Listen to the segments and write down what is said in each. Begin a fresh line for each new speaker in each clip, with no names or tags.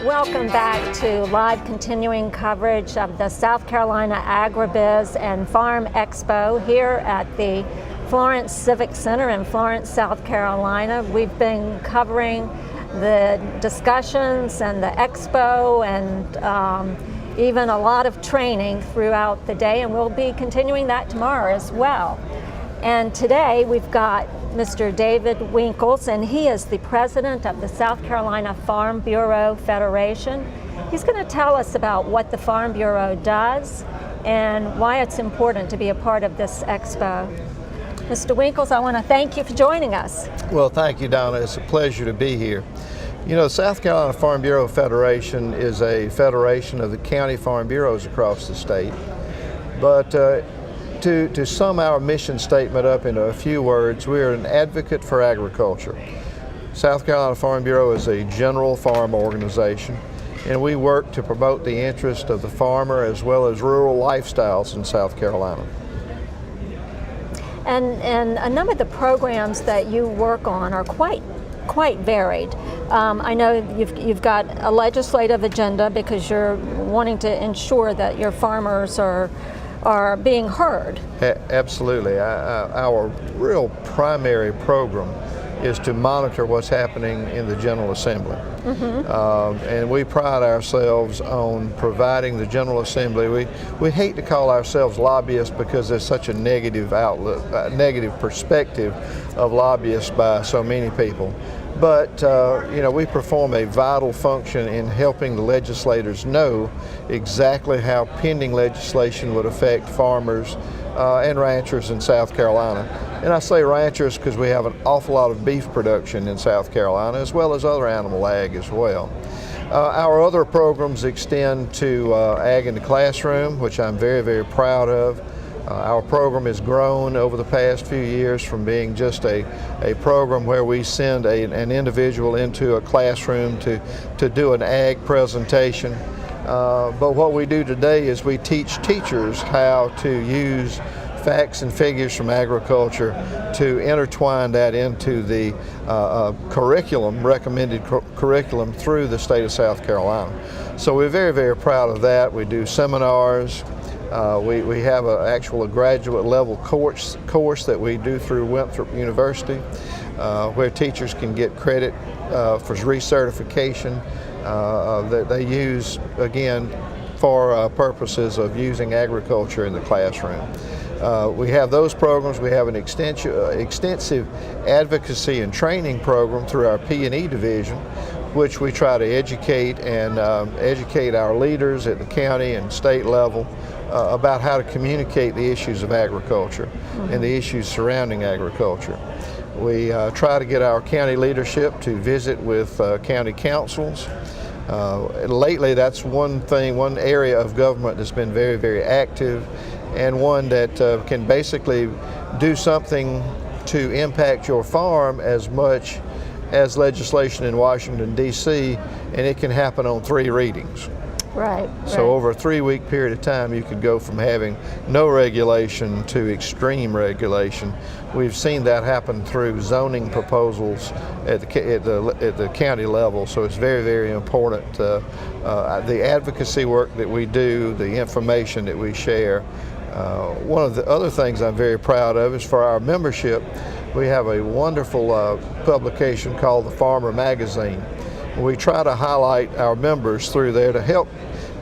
Welcome back to live continuing coverage of the South Carolina AgriBiz and Farm Expo here at the Florence Civic Center in Florence, South Carolina. We've been covering the discussions and the expo and even a lot of training throughout the day, and we'll be continuing that tomorrow as well. And today we've got Mr. David Winkels, and he is the president of the South Carolina Farm Bureau Federation. He's going to tell us about what the Farm Bureau does and why it's important to be a part of this expo. Mr. Winkels, I want to thank you for joining us.
Well, thank you, Donna. It's a pleasure to be here. You know, South Carolina Farm Bureau Federation is a federation of the county farm bureaus across the state. But to sum our mission statement up into a few words, we are an advocate for agriculture. South Carolina Farm Bureau is a general farm organization, and we work to promote the interest of the farmer as well as rural lifestyles in South Carolina.
And a number of the programs that you work on are quite varied. I know you've got a legislative agenda because you're wanting to ensure that your farmers are being heard.
Absolutely. Our real primary program is to monitor what's happening in the General Assembly. And we pride ourselves on providing the General Assembly. We hate to call ourselves lobbyists because there's such a negative outlook, negative perspective of lobbyists by so many people. But you know, we perform a vital function in helping the legislators know exactly how pending legislation would affect farmers and ranchers in South Carolina. And I say ranchers because we have an awful lot of beef production in South Carolina as well as other animal ag as well. Our other programs extend to Ag in the Classroom, which I'm very, very proud of. Our program has grown over the past few years from being just a program where we send an individual into a classroom to do an ag presentation. But what we do today is we teach teachers how to use facts and figures from agriculture to intertwine that into the curriculum, recommended curriculum through the state of South Carolina. So we're very, very proud of that. We do seminars. We have a graduate level course that we do through Winthrop University, where teachers can get credit for recertification that they use, again, for purposes of using agriculture in the classroom. We have those programs. We have an extensive advocacy and training program through our P&E division, which we try to educate our leaders at the county and state level about how to communicate the issues of agriculture and the issues surrounding agriculture. We try to get our county leadership to visit with county councils. Lately, that's one area of government that's been very, very active, and one that can basically do something to impact your farm as much as legislation in Washington, D.C., and it can happen on 3 readings.
Right.
So over a 3-week period of time, you could go from having no regulation to extreme regulation. We've seen that happen through zoning proposals at the county level. So it's very, very important. The advocacy work that we do, the information that we share. One of the other things I'm very proud of is for our membership, we have a wonderful publication called the Farmer Magazine. We try to highlight our members through there to help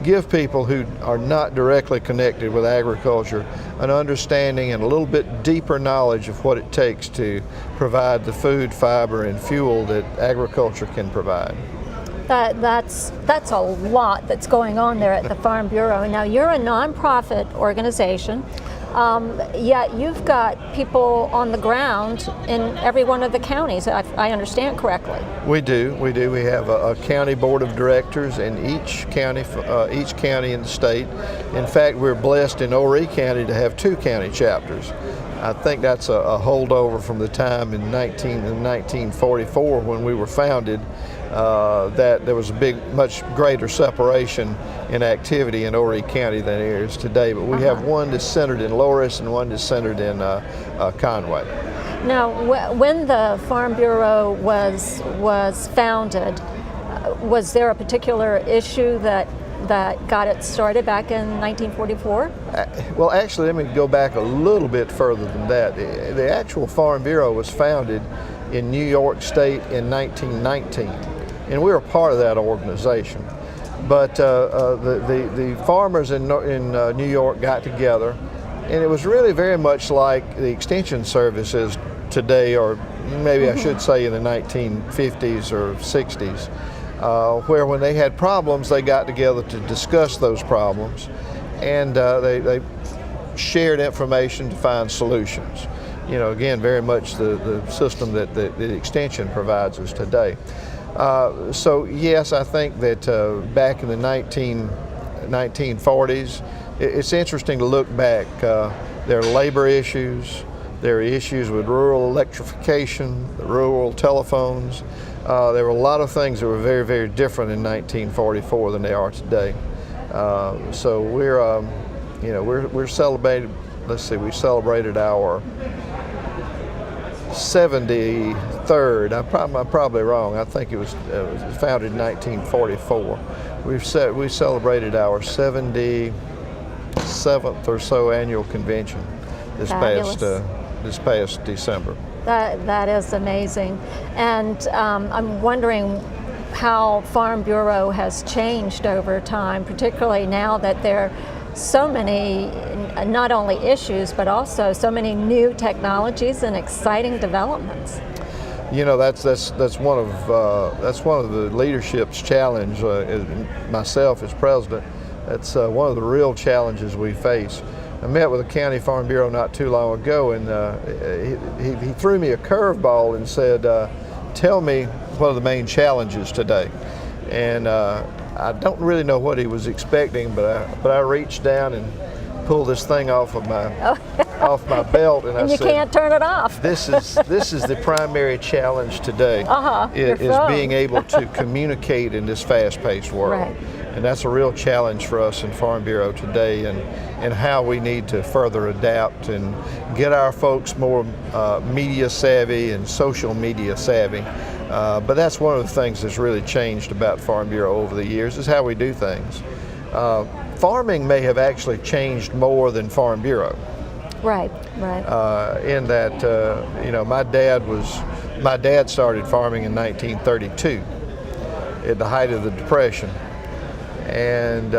give people who are not directly connected with agriculture an understanding and a little bit deeper knowledge of what it takes to provide the food, fiber, and fuel that agriculture can provide.
That's a lot that's going on there at the Farm Bureau. Now, you're a nonprofit organization, yet you've got people on the ground in every one of the counties, if I understand correctly.
We do. We have a county board of directors in each county in the state. In fact, we're blessed in Horry County to have 2 county chapters. I think that's a holdover from the time in 1944 when we were founded, that there was a much greater separation in activity in Horry County than there is today. But we have one that's centered in Loris and one that's centered in Conway.
Now, when the Farm Bureau was founded, Was there a particular issue that got it started back in 1944?
Well, actually, let me go back a little bit further than that. The actual Farm Bureau was founded in New York State in 1919, and we were part of that organization. But the farmers in New York got together, and it was really very much like the Extension Service is today, or maybe I should say in the 1950s or 60s, where when they had problems, they got together to discuss those problems, and they shared information to find solutions. You know, again, very much the system that the Extension provides us today. So yes, I think that back in the 1940s, it's interesting to look back. There are labor issues, there are issues with rural electrification, the rural telephones. There were a lot of things that were very, very different in 1944 than they are today. So we're celebrating. Let's see, we celebrated our 73rd. I'm probably wrong. I think it was founded in 1944. We celebrated our 77th or so annual convention this past December.
That is amazing. And I'm wondering how Farm Bureau has changed over time, particularly now that there are so many, not only issues, but also so many new technologies and exciting developments.
You know, that's one of the leadership's challenge. Myself as president, that's one of the real challenges we face. I met with the County Farm Bureau not too long ago, and he threw me a curveball and said, tell me what are the main challenges today. And I don't really know what he was expecting, but I reached down and pulled this thing off of my belt, and I said,
you can't turn it off.
This is the primary challenge today, is being able to communicate in this fast-paced world.
Right.
And that's a real challenge for us in Farm Bureau today, and how we need to further adapt and get our folks more media savvy and social media savvy. But that's one of the things that's really changed about Farm Bureau over the years, is how we do things. Farming may have actually changed more than Farm Bureau.
Right.
In that, my dad started farming in 1932 at the height of the Depression. And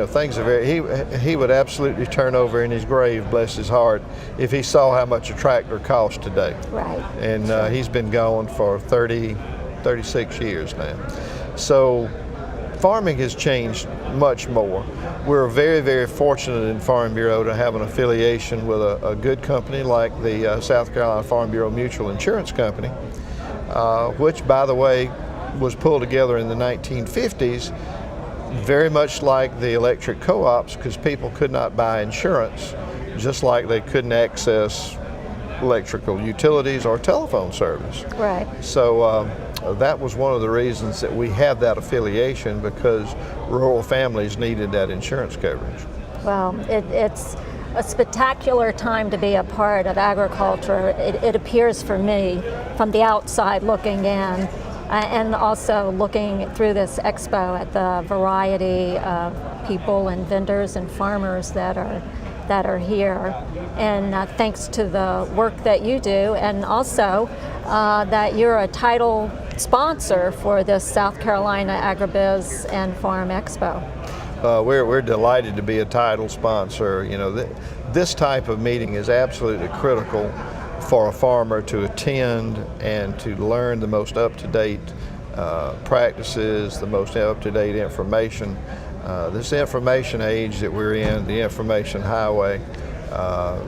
things are he would absolutely turn over in his grave, bless his heart, if he saw how much a tractor costs today.
Right.
And he's been going for 36 years now. So farming has changed much more. We're very, very fortunate in Farm Bureau to have an affiliation with a good company like the South Carolina Farm Bureau Mutual Insurance Company, which, by the way, was pulled together in the 1950s, very much like the electric co-ops, because people could not buy insurance, just like they couldn't access electrical utilities or telephone service.
Right.
So that was one of the reasons that we have that affiliation, because rural families needed that insurance coverage.
Well, it's a spectacular time to be a part of agriculture. It appears for me, from the outside looking in, and also looking through this expo at the variety of people and vendors and farmers that are here. And thanks to the work that you do, and also that you're a title sponsor for this South Carolina AgriBiz and Farm Expo.
We're delighted to be a title sponsor. You know, this type of meeting is absolutely critical for a farmer to attend and to learn the most up-to-date practices, the most up-to-date information. This information age that we're in, the information highway,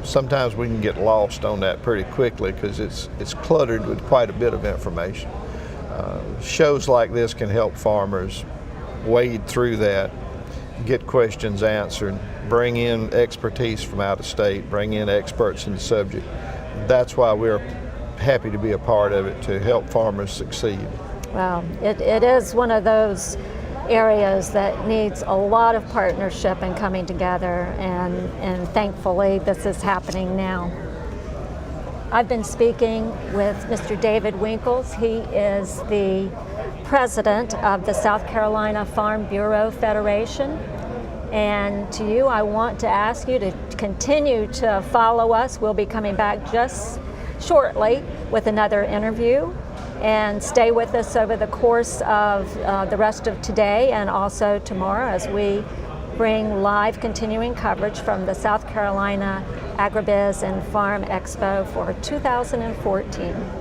sometimes we can get lost on that pretty quickly because it's cluttered with quite a bit of information. Shows like this can help farmers wade through that, get questions answered, bring in expertise from out of state, bring in experts in the subject. That's why we're happy to be a part of it, to help farmers succeed.
Well, it is one of those areas that needs a lot of partnership and coming together, and thankfully this is happening now. I've been speaking with Mr. David Winkels. He is the president of the South Carolina Farm Bureau Federation. And to you, I want to ask you to continue to follow us. We'll be coming back just shortly with another interview. And stay with us over the course of the rest of today and also tomorrow as we bring live continuing coverage from the South Carolina AgriBiz and Farm Expo for 2014.